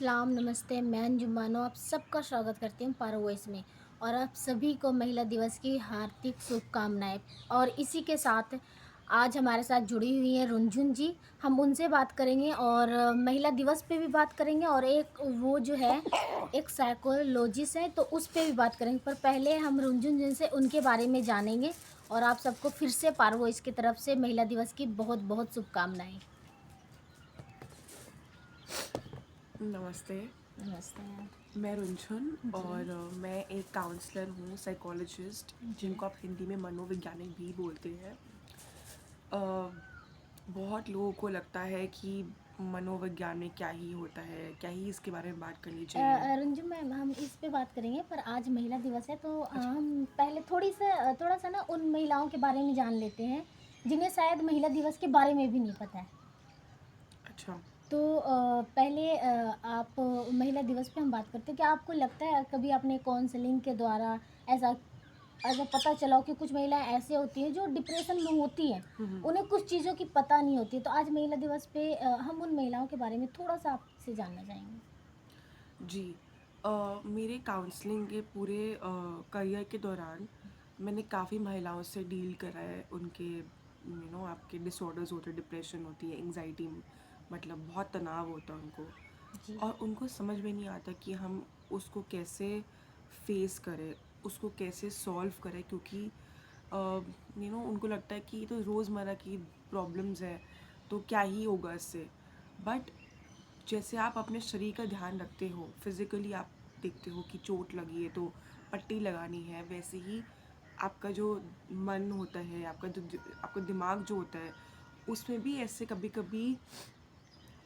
अस्सलाम नमस्ते, मैं अंजुम बानो आप सबका स्वागत करती हूँ पारो वॉइस में। और आप सभी को महिला दिवस की हार्दिक शुभकामनाएँ। और इसी के साथ आज हमारे साथ जुड़ी हुई हैं रुनझुन जी। हम उनसे बात करेंगे और महिला दिवस पे भी बात करेंगे और एक वो जो है एक साइकोलॉजिस्ट हैं तो उस पे भी बात करेंगे। पर पहले हम रुनझुन जी से उनके बारे में जानेंगे। और आप सबको फिर से पारो वॉइस की तरफ से महिला दिवस की बहुत-बहुत शुभकामनाएँ। नमस्ते। नमस्ते। मैं रुनझुन जी, और मैं एक काउंसलर हूँ, साइकोलॉजिस्ट, जी। जिनको आप हिंदी में मनोवैज्ञानिक भी बोलते हैं। अ, बहुत लोगों को लगता है कि मनोविज्ञान में क्या ही होता है, क्या ही इसके बारे में बात करनी चाहिए। रंजू मैम हम इस पे बात करेंगे पर आज महिला दिवस है तो अच्छा। हम पहले थोड़ा सा ना उन महिलाओं के बारे में जान लेते हैं जिन्हें शायद महिला दिवस के बारे में भी नहीं पता है। अच्छा। तो पहले आप महिला दिवस पे हम बात करते हैं। क्या आपको लगता है कभी आपने काउंसलिंग के द्वारा ऐसा ऐसा पता चला हो कि कुछ महिलाएं ऐसे होती हैं जो डिप्रेशन में होती हैं, उन्हें कुछ चीज़ों की पता नहीं होती है। तो आज महिला दिवस पे हम उन महिलाओं के बारे में थोड़ा सा आपसे जानना चाहेंगे। जी। मेरे काउंसलिंग के पूरे करियर के दौरान मैंने काफ़ी महिलाओं से डील करा है। उनके आपके डिसऑर्डर्स होते हैं, डिप्रेशन होती है, एंग्जाइटी, मतलब बहुत तनाव होता है उनको। जी। और उनको समझ में नहीं आता कि हम उसको कैसे फेस करें, उसको कैसे सॉल्व करें, क्योंकि उनको लगता है कि ये तो रोज़मर्रा की प्रॉब्लम्स है, तो क्या ही होगा इससे। बट जैसे आप अपने शरीर का ध्यान रखते हो, फिज़िकली आप देखते हो कि चोट लगी है तो पट्टी लगानी है, वैसे ही आपका जो मन होता है, आपका दिमाग जो होता है, उसमें भी ऐसे कभी-कभी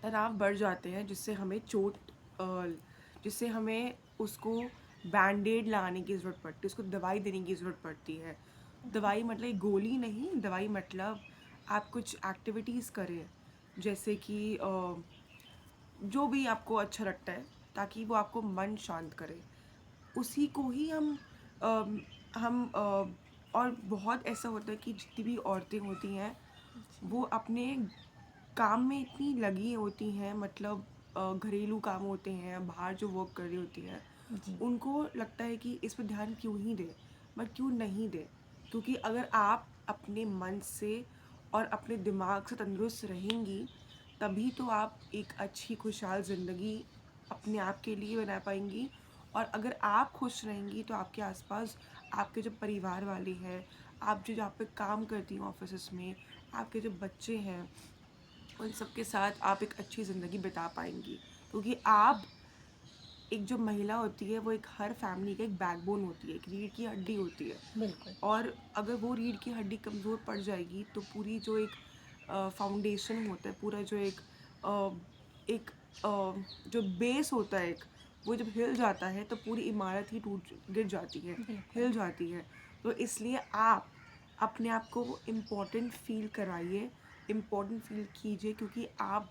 तनाव बढ़ जाते हैं, जिससे हमें उसको बैंडेड लगाने की ज़रूरत पड़ती है, उसको दवाई देने की ज़रूरत पड़ती है। दवाई मतलब एक गोली नहीं, दवाई मतलब आप कुछ एक्टिविटीज़ करें, जैसे कि जो भी आपको अच्छा लगता है, ताकि वो आपको मन शांत करे। उसी को ही अम, हम और बहुत ऐसा होता है कि जितनी भी औरतें होती हैं, वो अपने काम में इतनी लगी होती हैं, मतलब घरेलू काम होते हैं, बाहर जो वर्क कर रही होती हैं, जी। उनको लगता है कि इस पे ध्यान क्यों ही दें, बट क्यों नहीं दें, क्योंकि अगर आप अपने मन से और अपने दिमाग से तंदुरुस्त रहेंगी, तभी तो आप एक अच्छी खुशहाल ज़िंदगी अपने आप के लिए बना पाएंगी। और अगर आप खुश रहेंगी तो आपके आसपास आपके जो परिवार वाले हैं, आप जो जहाँ पे काम करती हैं ऑफिस में, आपके जो बच्चे हैं, उन सब के साथ आप एक अच्छी ज़िंदगी बिता पाएंगी, क्योंकि आप एक जो महिला होती है वो एक हर फैमिली का एक बैकबोन होती है, एक रीढ़ की हड्डी होती है। बिल्कुल। और अगर वो रीढ़ की हड्डी कमज़ोर पड़ जाएगी तो पूरी जो एक फाउंडेशन होता है, पूरा जो एक जो बेस होता है, एक वो जब हिल जाता है तो पूरी इमारत ही टूट गिर जाती है, बिल्कुल। हिल जाती है। तो इसलिए आप अपने आप को इम्पोर्टेंट फील कराइए, इम्पोर्टेंट फील कीजिए, क्योंकि आप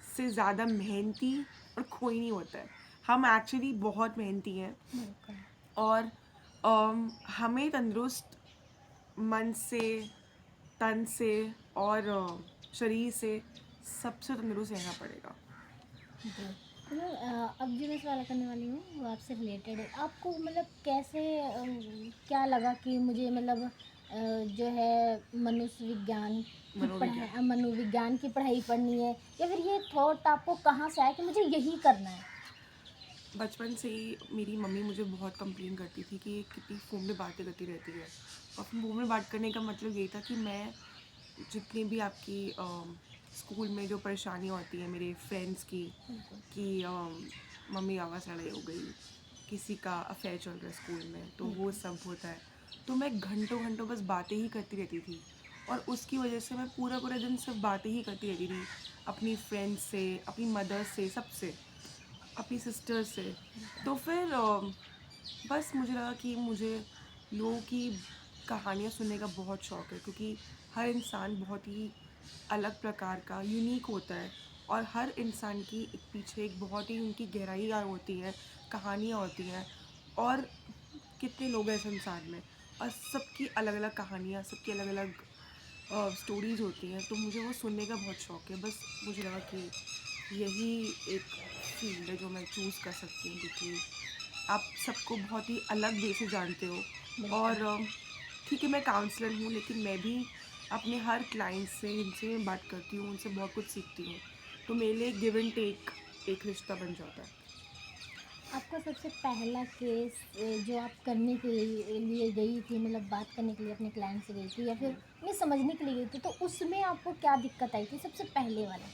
से ज़्यादा मेहनती और कोई नहीं होता है। हम एक्चुअली बहुत मेहनती हैं। बिल्कुल। और हमें तंदुरुस्त मन से, तन से और शरीर से सबसे तंदुरुस्त रहना पड़ेगा। जी। तो मैं अब जो मैं सवाल करने वाली हूँ वो आपसे रिलेटेड है। आपको मतलब कैसे क्या लगा कि मुझे मतलब जो है मनुष्य विज्ञान की मनोविज्ञान। पढ़ाई मनोविज्ञान की पढ़ाई पढ़नी है या फिर ये थॉट आपको कहाँ से आया कि मुझे यही करना है? बचपन से ही मेरी मम्मी मुझे बहुत कंप्लेन करती थी कि ये कितनी फ़ोन में बातें करती रहती है। और फ़ोन में बात करने का मतलब यही था कि मैं जितनी भी आपकी स्कूल में जो परेशानियाँ होती हैं मेरे फ्रेंड्स की, बिल्कुल। कि मम्मी पापा से लड़ाई हो गई, किसी का अफेयर चल रहा है स्कूल में, तो वो बिल्कुल। सब होता है। तो मैं घंटों घंटों बस बातें ही करती रहती थी, और उसकी वजह से मैं पूरा पूरा दिन सिर्फ बातें ही करती रहती थी, अपनी फ्रेंड्स से, अपनी मदर से, सबसे, अपनी सिस्टर से। तो फिर बस मुझे लगा कि मुझे लोगों की कहानियाँ सुनने का बहुत शौक़ है, क्योंकि हर इंसान बहुत ही अलग प्रकार का यूनिक होता है, और हर इंसान की एक पीछे एक बहुत ही उनकी गहराइयाँ होती हैं, कहानियाँ होती हैं। और कितने लोग हैं संसार में, और सबकी अलग अलग कहानियाँ, सबकी अलग अलग स्टोरीज़ होती हैं, तो मुझे वो सुनने का बहुत शौक़ है। बस मुझे लगा कि यही एक फील्ड है जो मैं चूज़ कर सकती हूँ, क्योंकि आप सबको बहुत ही अलग वे से जानते हो। बिल्कुल। और ठीक है, मैं काउंसलर हूँ, लेकिन मैं भी अपने हर क्लाइंट से, जिनसे मैं बात करती हूँ, उनसे बहुत कुछ सीखती हूँ। तो मेरे लिए गिव एंड टेक एक रिश्ता बन जाता है। आपका सबसे पहला केस जो आप करने के लिए गई थी, मतलब बात करने के लिए अपने क्लाइंट से गई थी या फिर नहीं समझने के लिए गई थी, तो उसमें आपको क्या दिक्कत आई थी सबसे पहले वाला?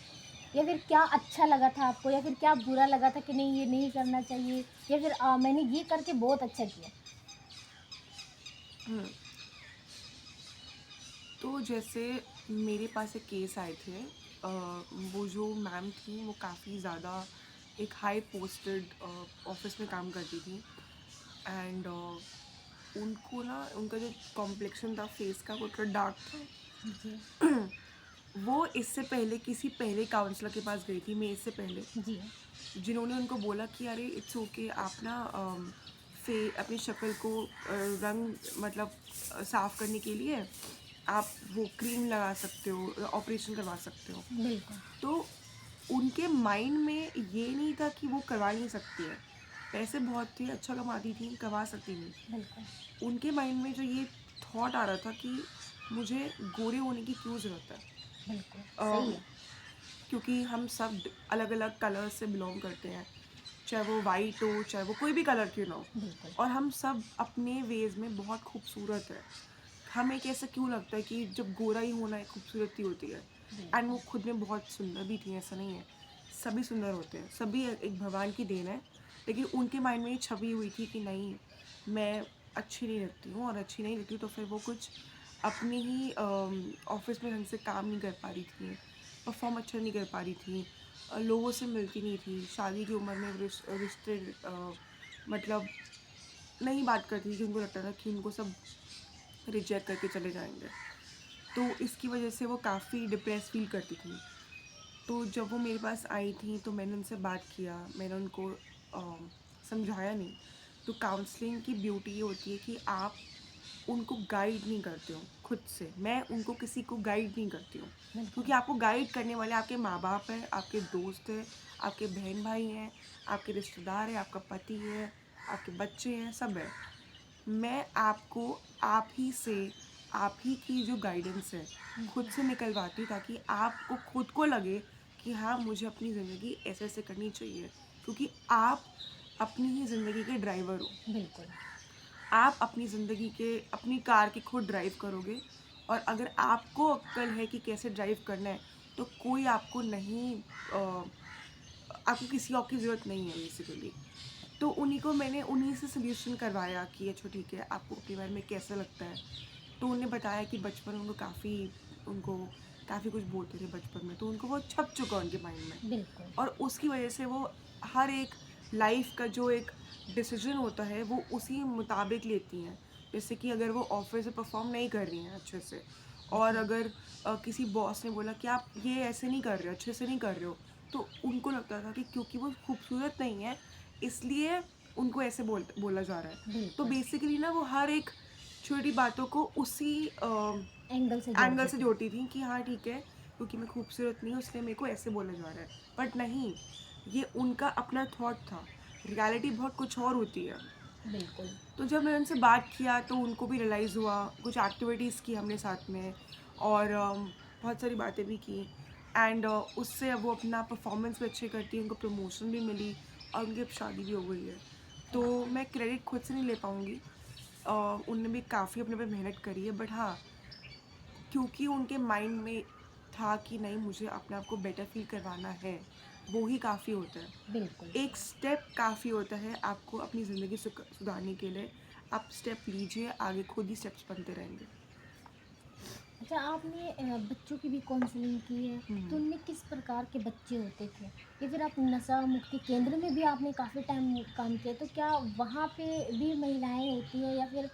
या फिर क्या अच्छा लगा था आपको या फिर क्या बुरा लगा था कि नहीं ये नहीं करना चाहिए या फिर मैंने ये करके बहुत अच्छा किया? हम्म, तो जैसे मेरे पास एक केस आए थे। वो जो मैम थी वो काफ़ी ज़्यादा एक हाई पोस्टेड ऑफिस में काम करती थी। एंड उनको ना, उनका जो कॉम्प्लेक्शन था फेस का, वो थोड़ा डार्क जी। था। वो इससे पहले किसी पहले काउंसलर के पास गई थी, मैं इससे पहले, जी। जिन्होंने उनको बोला कि अरे इट्स ओके, आप ना अपनी शक्ल को रंग मतलब साफ़ करने के लिए आप वो क्रीम लगा सकते हो, ऑपरेशन करवा सकते हो। बिल्कुल। तो उनके माइंड में ये नहीं था कि वो करवा नहीं सकती है। पैसे बहुत थे, अच्छा कमाती थी, करवा सकती थी। बिल्कुल। उनके माइंड में जो ये थॉट आ रहा था कि मुझे गोरे होने की क्यों ज़रूरत है। बिल्कुल अ, सही है। क्योंकि हम सब अलग अलग कलर्स से बिलोंग करते हैं, चाहे वो वाइट हो, चाहे वो कोई भी कलर क्यों ना हो। बिल्कुल। और हम सब अपने वेज में बहुत खूबसूरत है। हमें कैसे क्यों लगता है कि जब गोरा ही होना एक खूबसूरती होती है। एंड वो बिल्कुल। खुद में बहुत सुंदर भी थी, ऐसा नहीं है। सभी सुंदर होते हैं, सभी एक भगवान की देन है। लेकिन उनके माइंड में ये छवि हुई थी कि नहीं, मैं अच्छी नहीं लगती हूँ, और अच्छी नहीं लगती तो फिर वो कुछ अपने ही ऑफिस में ढंग से काम नहीं कर पा रही थी, परफॉर्म अच्छा नहीं कर पा रही थी, लोगों से मिलती नहीं थी। शादी की उम्र में रिश्ते मतलब नहीं बात करती थी, कि उनको लगता था कि उनको सब रिजेक्ट करके चले जाएंगे। तो इसकी वजह से वो काफ़ी डिप्रेस फील करती थी। तो जब वो मेरे पास आई थी तो मैंने उनसे बात किया, मैंने उनको समझाया नहीं। तो काउंसलिंग की ब्यूटी ये होती है कि आप उनको गाइड नहीं करते हो खुद से। मैं उनको किसी को गाइड नहीं करती हूँ, बिल्कुल। क्योंकि आपको गाइड करने वाले आपके माँ बाप हैं, आपके दोस्त हैं, आपके बहन भाई हैं, आपके रिश्तेदार हैं, आपका पति है, आपके बच्चे हैं, सब है। मैं आपको आप ही से, आप ही की जो गाइडेंस है खुद जी। से निकलवाती हूँ, ताकि आपको खुद को लगे कि हाँ, मुझे अपनी ज़िंदगी ऐसे ऐसे करनी चाहिए। क्योंकि आप अपनी ही ज़िंदगी के ड्राइवर हो। बिल्कुल। आप अपनी ज़िंदगी के, अपनी कार के खुद ड्राइव करोगे। और अगर आपको अक्ल है कि कैसे ड्राइव करना है, तो कोई आपको नहीं, आपको किसी और की ज़रूरत नहीं है बेसिकली। तो उन्हीं को मैंने उन्हीं से सल्यूशन करवाया कि अच्छा ठीक है, आपको अपने बारे में कैसा लगता है। तो उन्हें बताया कि बचपन में उनको काफ़ी कुछ बोलते थे बचपन में, तो उनको वो छप चुका उनके माइंड में। बिल्कुल। और उसकी वजह से वो हर एक लाइफ का जो एक डिसीजन होता है वो उसी मुताबिक लेती हैं। जैसे कि अगर वो ऑफिस में परफॉर्म नहीं कर रही हैं अच्छे से, और जी। अगर किसी बॉस ने बोला कि आप ये ऐसे नहीं कर रहे हो, अच्छे से नहीं कर रहे हो, तो उनको लगता था कि क्योंकि वो खूबसूरत नहीं है, इसलिए उनको ऐसे बोला जा रहा है। तो बिल्कुल। बेसिकली ना वो हर एक छोटी बातों को उसी एंगल से एंगल जोड़ते से थे। जोड़ती थी कि हाँ ठीक है, क्योंकि मैं खूबसूरत नहीं हूँ इसलिए मेरे को ऐसे बोला जा रहा है। बट नहीं, ये उनका अपना थॉट था। रियलिटी बहुत कुछ और होती है। बिल्कुल। तो जब मैंने उनसे बात किया तो उनको भी रियलाइज़ हुआ, कुछ एक्टिविटीज़ की हमने साथ में, और बहुत सारी बातें भी की। एंड उससे अब वो अपना परफॉर्मेंस भी अच्छे करती है, उनको प्रमोशन भी मिली, और उनकी अब शादी भी हो गई है। तो मैं क्रेडिट खुद से नहीं ले पाऊँगी। उनने भी काफ़ी अपने पे मेहनत करी है, बट हाँ, क्योंकि उनके माइंड में था कि नहीं, मुझे अपने आप को बेटर फील करवाना है, वो ही काफ़ी होता है। बिल्कुल। एक स्टेप काफ़ी होता है आपको अपनी ज़िंदगी सुधारने के लिए। आप स्टेप लीजिए, आगे खुद ही स्टेप्स बनते रहेंगे। अच्छा, आपने बच्चों की भी काउंसलिंग की है, तो हम्म, उनमें किस प्रकार के बच्चे होते थे? या फिर आप नशा मुक्ति केंद्र में भी आपने काफ़ी टाइम काम किया, तो क्या वहाँ पे भी महिलाएँ होती हैं या फिर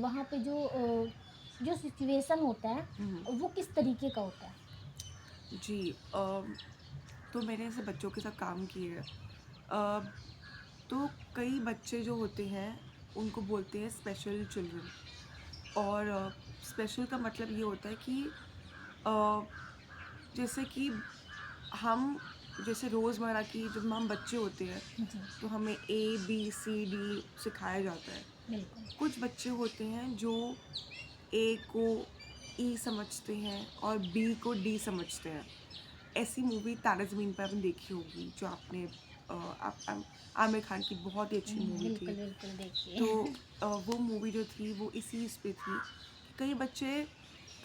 वहाँ पे जो सिचुएशन होता है, हम्म। वो किस तरीके का होता है? जी, तो मैंने ऐसे बच्चों के साथ काम किए है। अ, तो कई बच्चे जो होते हैं उनको बोलते हैं स्पेशल चिल्ड्रन। और स्पेशल का मतलब ये होता है कि अ, जैसे कि हम जैसे रोज़मर्रा की जब हम बच्चे होते हैं जी, तो हमें ABCD सिखाया जाता है। बिल्कुल। कुछ बच्चे होते हैं जो ए को ई समझते हैं और बी को डी समझते हैं। ऐसी मूवी तारे ज़मीन पर आपने देखी होगी जो आपने आमिर खान की बहुत ही अच्छी मूवी थी। बिल्कुल, बिल्कुल तो देखिए। वो मूवी जो थी वो इसी इस पे थी कि कई बच्चे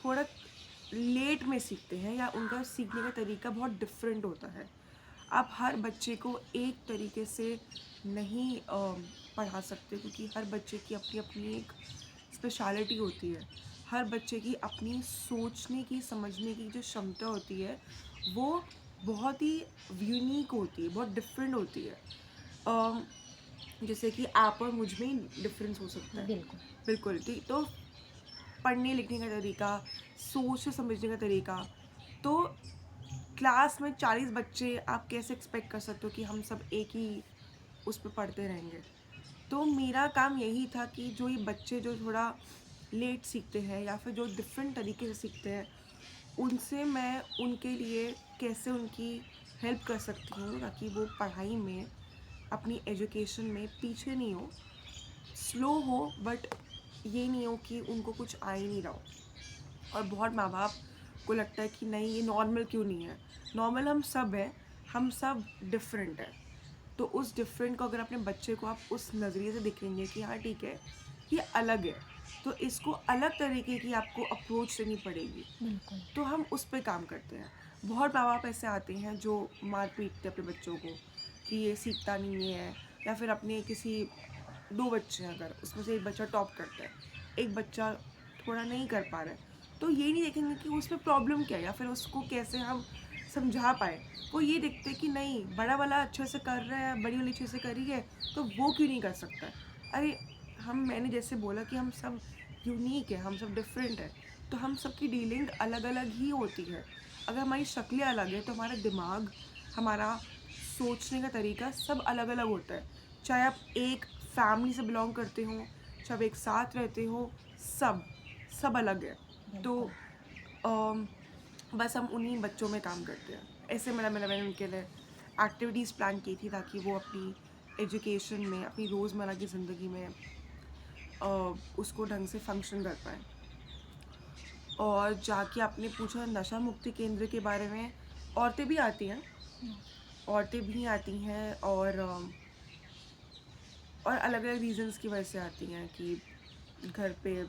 थोड़ा लेट में सीखते हैं या उनका सीखने का तरीका बहुत डिफरेंट होता है। आप हर बच्चे को एक तरीके से नहीं पढ़ा सकते क्योंकि हर बच्चे की अपनी अपनी एक स्पेशलिटी होती है। हर बच्चे की अपनी सोचने की समझने की जो क्षमता होती है वो बहुत ही यूनिक होती है, बहुत डिफरेंट होती है। अम, जैसे कि आप और मुझ में डिफरेंस हो सकता है। बिल्कुल, बिल्कुल ठीक। तो पढ़ने लिखने का तरीका, सोच से समझने का तरीका, तो क्लास में 40 बच्चे आप कैसे एक्सपेक्ट कर सकते हो कि हम सब एक ही उस पे पढ़ते रहेंगे। तो मेरा काम यही था कि जो ये बच्चे जो थोड़ा लेट सीखते हैं या फिर जो डिफरेंट तरीके से सीखते हैं, उनसे मैं उनके लिए कैसे उनकी हेल्प कर सकती हूँ ताकि वो पढ़ाई में, अपनी एजुकेशन में पीछे नहीं हो, स्लो हो, बट ये नहीं हो कि उनको कुछ आ ही नहीं रहा हो। और बहुत माँ-बाप को लगता है कि नहीं ये नॉर्मल क्यों नहीं है? नॉर्मल हम सब हैं, हम सब डिफरेंट हैं। तो उस डिफरेंट को अगर अपने बच्चे को आप उस नज़रिए से देखेंगे कि हाँ ठीक है, ये अलग है, तो इसको अलग तरीके की आपको अप्रोच देनी पड़ेगी। बिल्कुल। तो हम उस पे काम करते हैं। बहुत माँ-बाप ऐसे आते हैं जो मार पीटते हैं अपने बच्चों को कि ये सीखता नहीं है या फिर अपने किसी 2 बच्चे हैं अगर, उसमें से एक बच्चा टॉप करता है, एक बच्चा थोड़ा नहीं कर पा रहा है, तो ये नहीं देखेंगे कि उसमें प्रॉब्लम क्या है या फिर उसको कैसे हम समझा पाएँ। वो ये देखते हैं कि नहीं, बड़ा वाला अच्छे से कर रहा है, बड़ी वाली अच्छे से कर रही है, तो वो क्यों नहीं कर सकता है? अरे! मैंने जैसे बोला कि हम सब यूनिक हैं, हम सब डिफरेंट हैं, तो हम सबकी डीलिंग अलग-अलग ही होती है। अगर हमारी शक्लें अलग हैं, तो हमारा दिमाग, हमारा सोचने का तरीका सब अलग-अलग होता है। चाहे आप एक फैमिली से बिलॉन्ग करते हो, चाहे आप एक साथ रहते हो, सब अलग है। तो बिल्कुल। अम, बस हम उन्हीं बच्चों में काम करते हैं। ऐसे मैंने उनके लिए एक्टिविटीज़ प्लान की थी ताकि वो अपनी एजुकेशन में, अपनी रोज़मर्रा की ज़िंदगी में उसको ढंग से फ़ंक्शन कर पाएँ। और जाके आपने पूछा नशा मुक्ति केंद्र के बारे में, औरतें भी आती हैं, औरतें भी आती हैं और अलग-अलग रीज़न्स की वजह से आती हैं कि घर पे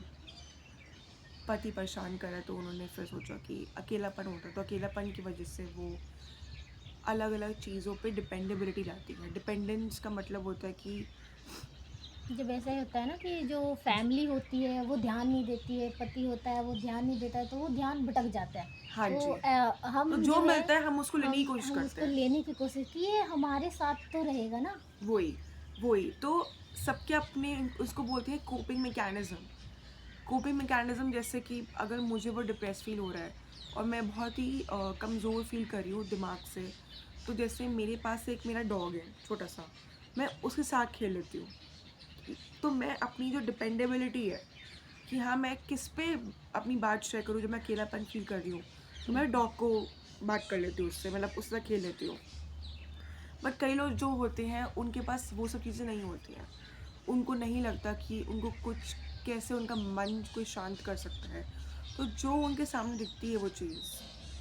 पति परेशान कर रहा है तो उन्होंने फिर सोचा कि अकेलापन होता है, तो अकेलापन की वजह से वो अलग-अलग चीज़ों पे डिपेंडेबिलिटी लाती है। डिपेंडेंस का मतलब होता है कि जब ऐसा ही होता है ना कि जो फैमिली होती है वो ध्यान नहीं देती है, पति होता है वो ध्यान नहीं देता है, तो वो ध्यान भटक जाता है। हाँ तो जी, तो हम जो जो है मिलता है हम उसको लेने की कोशिश हम करते उसको हैं। लेने की कोशिश की ये हमारे साथ तो रहेगा ना। वही, वही। तो सबके अपने उसको बोलते हैं कोपिंग मैकेनिज़्म। कोपिंग मैकेनिज़्म जैसे कि अगर मुझे वो डिप्रेस फ़ील हो रहा है और मैं बहुत ही कमज़ोर फ़ील कर रही हूँ दिमाग से, तो जैसे मेरे पास एक मेरा डॉग है छोटा-सा, मैं उसके साथ खेल लेती हूँ। तो मैं अपनी जो डिपेंडेबिलिटी है कि हाँ, मैं किस पे अपनी बात शेयर करूँ जब मैं अकेलापन फ़ील कर रही हूँ, तो मैं बिल्कुल, डॉग को बात कर लेती हूँ उससे, मतलब उसके साथ खेल लेती हूँ। बट कई लोग जो होते हैं उनके पास वो सब चीज़ें नहीं होती हैं। उनको नहीं लगता कि उनको कुछ कैसे उनका मन कोई शांत कर सकता है। तो जो उनके सामने दिखती है वो चीज़,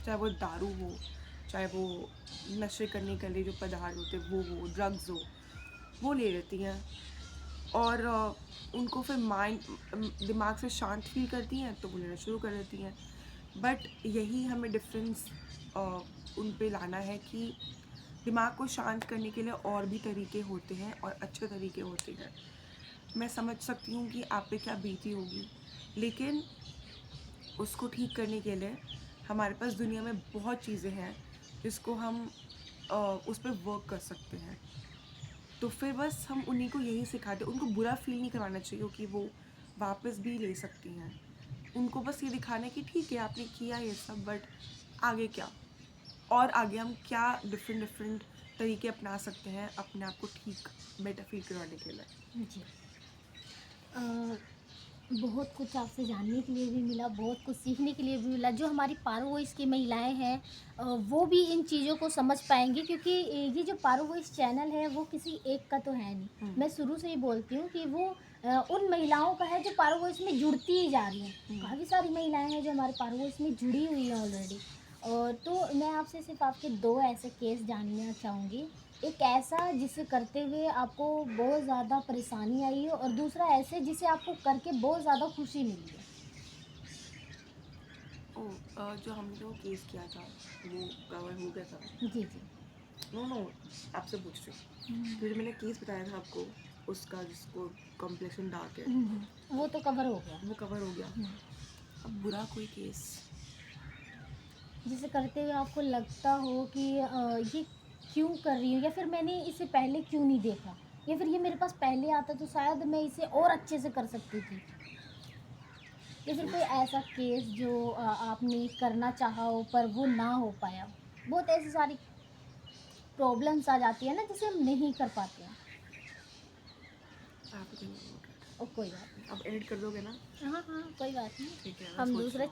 चाहे वो दारू हो, चाहे वो नशे करने के लिए जो पदार्थ होते हैं वो हो, ड्रग्स हो, वो ले लेती हैं और उनको फिर दिमाग से शांत फ़ील करती हैं तो वो लेना शुरू कर देती हैं। बट यही हमें डिफ़रेंस अ, उन पे लाना है कि दिमाग को शांत करने के लिए और भी तरीके होते हैं और अच्छे तरीके होते हैं। मैं समझ सकती हूँ कि आप पे क्या बीती होगी, लेकिन उसको ठीक करने के लिए हमारे पास दुनिया में बहुत चीज़ें हैं जिसको हम उस पे वर्क कर सकते हैं। तो फिर बस हम उन्हीं को यही सिखाते हैं, उनको बुरा फ़ील नहीं करवाना चाहिए कि वो वापस भी ले सकती हैं। उनको बस ये दिखाना है कि ठीक है आपने किया ये सब, बट आगे क्या? और आगे हम क्या डिफरेंट तरीके अपना सकते हैं अपने आप को ठीक बेटर फ़ील करवाने के लिए। जी। बहुत कुछ आपसे जानने के लिए भी मिला, बहुत कुछ सीखने के लिए भी मिला। जो हमारी पारो वॉइस की महिलाएँ हैं वो भी इन चीज़ों को समझ पाएँगी, क्योंकि ये जो पारो वॉइस चैनल है वो किसी एक का तो है नहीं। हम्म, मैं शुरू से ही बोलती हूँ कि वो उन महिलाओं का है जो पारो वॉइस में जुड़ती ही जा रही हैं। काफ़ी सारी महिलाएँ हैं जो हमारे पारो वॉइस में जुड़ी हुई हैं ऑलरेडी। और तो मैं आपसे सिर्फ़ आपके 2 ऐसे केस जानना चाहूँगी। एक ऐसा जिसे करते हुए आपको बहुत ज़्यादा परेशानी आई हो, और दूसरा ऐसे जिसे आपको करके बहुत ज़्यादा खुशी मिली है। ओ जो हमने जो केस किया था वो कवर हो गया था। जी, जी। नो नो, आपसे पूछ रही हूँ। हुँ, फिर मैंने केस बताया था आपको, उसका जिसको कॉम्प्लेक्शन डार्क है, वो तो कवर हो गया। वो कवर हो गया। हुँ, अब बुरा कोई केस। जिसे करते हुए आपको लगता हो कि ये क्यों कर रही हूँ, या फिर मैंने इसे पहले क्यों नहीं देखा, या फिर ये मेरे पास पहले आता तो शायद मैं इसे और अच्छे से कर सकती थी। या फिर कोई उस ऐसा केस जो आपने करना चाहा हो पर वो ना हो पाया हो। बहुत ऐसी सारी प्रॉब्लम्स आ जाती है ना जिसे हम नहीं कर पाते हैं। I have to think about it. और कोई बात नहीं। अब एडिट कर दोगे ना? हाँ, हाँ, कोई बात नहीं। ठीक है, मैं हम सोच रही दूसरे हूँ।